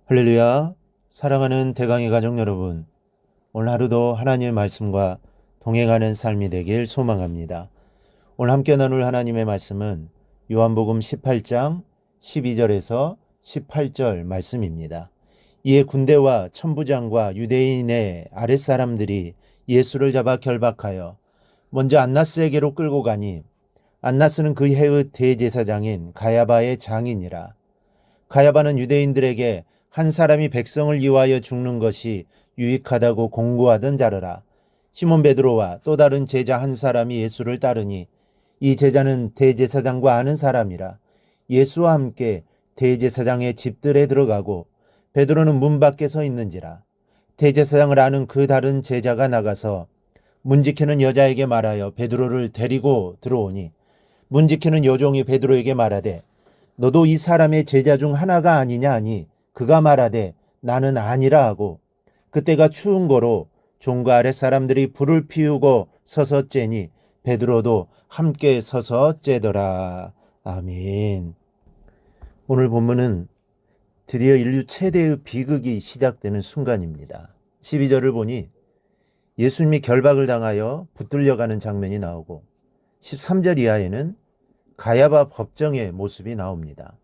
할렐루야. 사랑하는 대강의 가족 여러분, 오늘 하루도 하나님의 말씀과 동행하는 삶이 되길 소망합니다. 오늘 함께 나눌 하나님의 말씀은 요한복음 18장 12절에서 18절 말씀입니다. 이에 군대와 천부장과 유대인의 아랫사람들이 예수를 잡아 결박하여 먼저 안나스에게로 끌고 가니, 안나스는 그 해의 대제사장인 가야바의 장인이라. 가야바는 유대인들에게 한 사람이 백성을 위하여 죽는 것이 유익하다고 공고하던 자르라. 시몬 베드로와 또 다른 제자 한 사람이 예수를 따르니, 이 제자는 대제사장과 아는 사람이라. 예수와 함께 대제사장의 집들에 들어가고 베드로는 문 밖에 서 있는지라. 대제사장을 아는 그 다른 제자가 나가서 문 지키는 여자에게 말하여 베드로를 데리고 들어오니, 문 지키는 여종이 베드로에게 말하되, 너도 이 사람의 제자 중 하나가 아니냐 하니, 그가 말하되 나는 아니라 하고, 그때가 추운 거로 종과 아랫 사람들이 불을 피우고 서서 쬐니 베드로도 함께 서서 쬐더라. 아멘. 오늘 본문은 드디어 인류 최대의 비극이 시작되는 순간입니다. 12절을 보니 예수님이 결박을 당하여 붙들려가는 장면이 나오고, 13절 이하에는 가야바 법정의 모습이 나옵니다.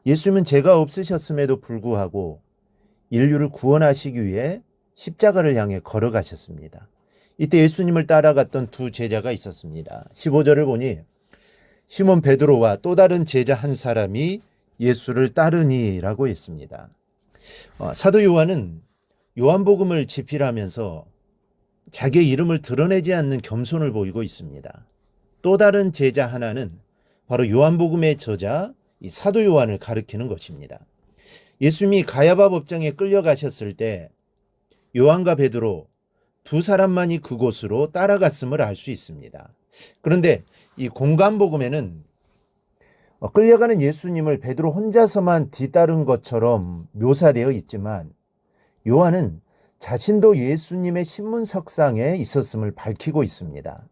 예수님은 죄가 없으셨음에도 불구하고 인류를 구원하시기 위해 십자가를 향해 걸어가셨습니다. 이때 예수님을 따라갔던 두 제자가 있었습니다. 15절을 보니 시몬 베드로와 또 다른 제자 한 사람이 예수를 따르니라고 했습니다. 사도 요한은 요한복음을 집필하면서 자기의 이름을 드러내지 않는 겸손을 보이고 있습니다. 또 다른 제자 하나는 바로 요한복음의 저자 이 사도 요한을 가리키는 것입니다. 예수님이 가야바 법정에 끌려가셨을 때 요한과 베드로 두 사람만이 그곳으로 따라갔음을 알 수 있습니다. 그런데 이 공간복음에는 끌려가는 예수님을 베드로 혼자서만 뒤따른 것처럼 묘사되어 있지만, 요한은 자신도 예수님의 신문석상에 있었음을 밝히고 있습니다.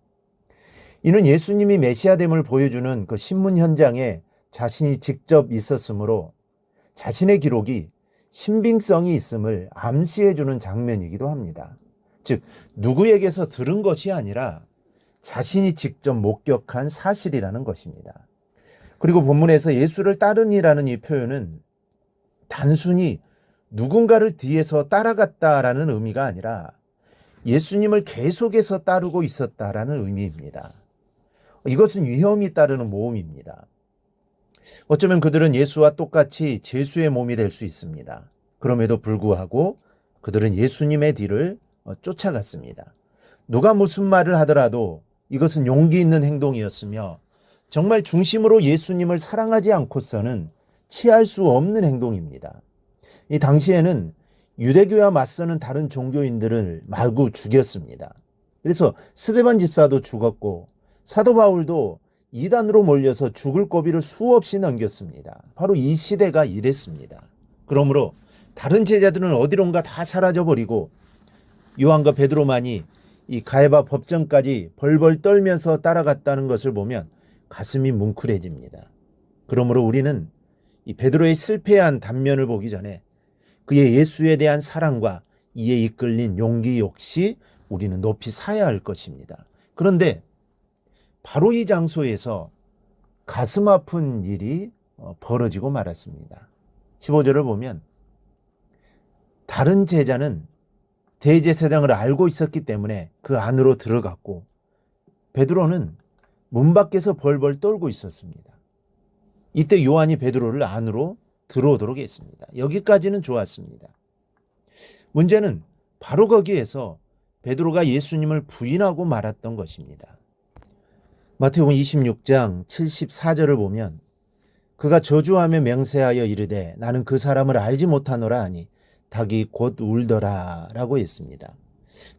이는 예수님이 메시아됨을 보여주는 그 신문 현장에 자신이 직접 있었으므로 자신의 기록이 신빙성이 있음을 암시해주는 장면이기도 합니다. 즉, 누구에게서 들은 것이 아니라 자신이 직접 목격한 사실이라는 것입니다. 그리고 본문에서 예수를 따르니라는 이 표현은 단순히 누군가를 뒤에서 따라갔다라는 의미가 아니라 예수님을 계속해서 따르고 있었다라는 의미입니다. 이것은 위험이 따르는 모험입니다. 어쩌면 그들은 예수와 똑같이 죄수의 몸이 될 수 있습니다. 그럼에도 불구하고 그들은 예수님의 뒤를 쫓아갔습니다. 누가 무슨 말을 하더라도 이것은 용기 있는 행동이었으며, 정말 중심으로 예수님을 사랑하지 않고서는 취할 수 없는 행동입니다. 이 당시에는 유대교와 맞서는 다른 종교인들을 마구 죽였습니다. 그래서 스데반 집사도 죽었고, 사도 바울도 이단으로 몰려서 죽을 고비를 수없이 넘겼습니다. 바로 이 시대가 이랬습니다. 그러므로 다른 제자들은 어디론가 다 사라져버리고 요한과 베드로만이 이 가야바 법정까지 벌벌 떨면서 따라갔다는 것을 보면 가슴이 뭉클해집니다. 그러므로 우리는 이 베드로의 실패한 단면을 보기 전에 그의 예수에 대한 사랑과 이에 이끌린 용기 역시 우리는 높이 사야 할 것입니다. 그런데 바로 이 장소에서 가슴 아픈 일이 벌어지고 말았습니다. 15절을 보면 다른 제자는 대제사장을 알고 있었기 때문에 그 안으로 들어갔고, 베드로는 문 밖에서 벌벌 떨고 있었습니다. 이때 요한이 베드로를 안으로 들어오도록 했습니다. 여기까지는 좋았습니다. 문제는 바로 거기에서 베드로가 예수님을 부인하고 말았던 것입니다. 마태복음 26장 74절을 보면 그가 저주하며 맹세하여 이르되 나는 그 사람을 알지 못하노라 하니 닭이 곧 울더라 라고 했습니다.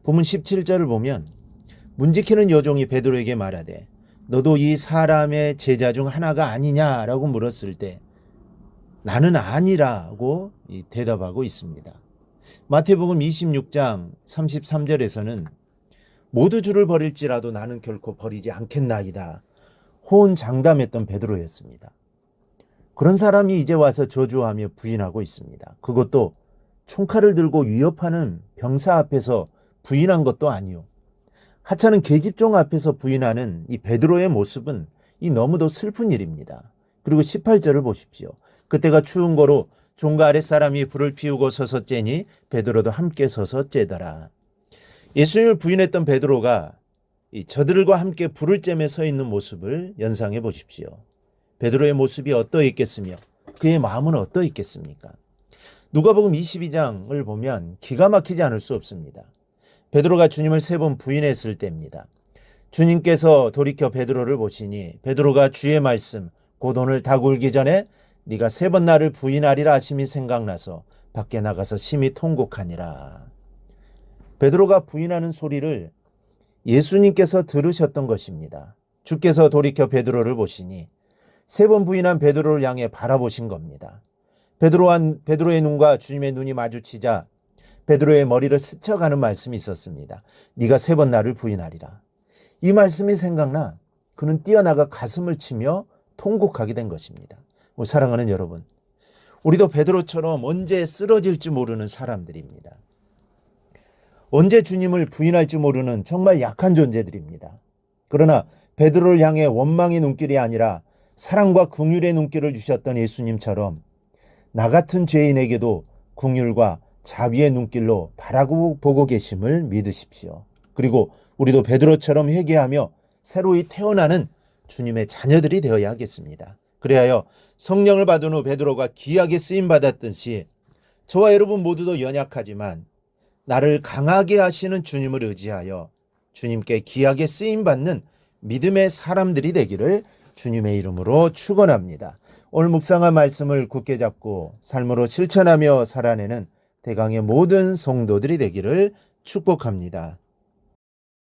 본문 17절을 보면 문 지키는 여종이 베드로에게 말하되 너도 이 사람의 제자 중 하나가 아니냐라고 물었을 때 나는 아니라고 대답하고 있습니다. 마태복음 26장 33절에서는 모두 주를 버릴지라도 나는 결코 버리지 않겠나이다 호언장담했던 베드로였습니다. 그런 사람이 이제 와서 저주하며 부인하고 있습니다. 그것도 총칼을 들고 위협하는 병사 앞에서 부인한 것도 아니요. 하찮은 계집종 앞에서 부인하는 이 베드로의 모습은 이 너무도 슬픈 일입니다. 그리고 18절을 보십시오. 그때가 추운 거로 종과 아랫사람이 불을 피우고 서서 째니 베드로도 함께 서서 째더라. 예수님을 부인했던 베드로가 저들과 함께 불을 쬐며 서 있는 모습을 연상해 보십시오. 베드로의 모습이 어떠했겠으며 그의 마음은 어떠했겠습니까? 누가복음 22장을 보면 기가 막히지 않을 수 없습니다. 베드로가 주님을 3번 부인했을 때입니다. 주님께서 돌이켜 베드로를 보시니 베드로가 주의 말씀 곧 오늘 닭 울기 전에 네가 3번 나를 부인하리라 하심이 생각나서 밖에 나가서 심히 통곡하니라. 베드로가 부인하는 소리를 예수님께서 들으셨던 것입니다. 주께서 돌이켜 베드로를 보시니 3번 부인한 베드로를 향해 바라보신 겁니다. 베드로의 눈과 주님의 눈이 마주치자 베드로의 머리를 스쳐가는 말씀이 있었습니다. 네가 3번 나를 부인하리라. 이 말씀이 생각나 그는 뛰어나가 가슴을 치며 통곡하게 된 것입니다. 사랑하는 여러분, 우리도 베드로처럼 언제 쓰러질지 모르는 사람들입니다. 언제 주님을 부인할지 모르는 정말 약한 존재들입니다. 그러나 베드로를 향해 원망의 눈길이 아니라 사랑과 긍휼의 눈길을 주셨던 예수님처럼 나 같은 죄인에게도 긍휼과 자비의 눈길로 바라고 보고 계심을 믿으십시오. 그리고 우리도 베드로처럼 회개하며 새로이 태어나는 주님의 자녀들이 되어야 하겠습니다. 그래야 성령을 받은 후 베드로가 귀하게 쓰임받았듯이 저와 여러분 모두도 연약하지만 나를 강하게 하시는 주님을 의지하여 주님께 귀하게 쓰임받는 믿음의 사람들이 되기를 주님의 이름으로 축원합니다. 오늘 묵상한 말씀을 굳게 잡고 삶으로 실천하며 살아내는 대강의 모든 성도들이 되기를 축복합니다.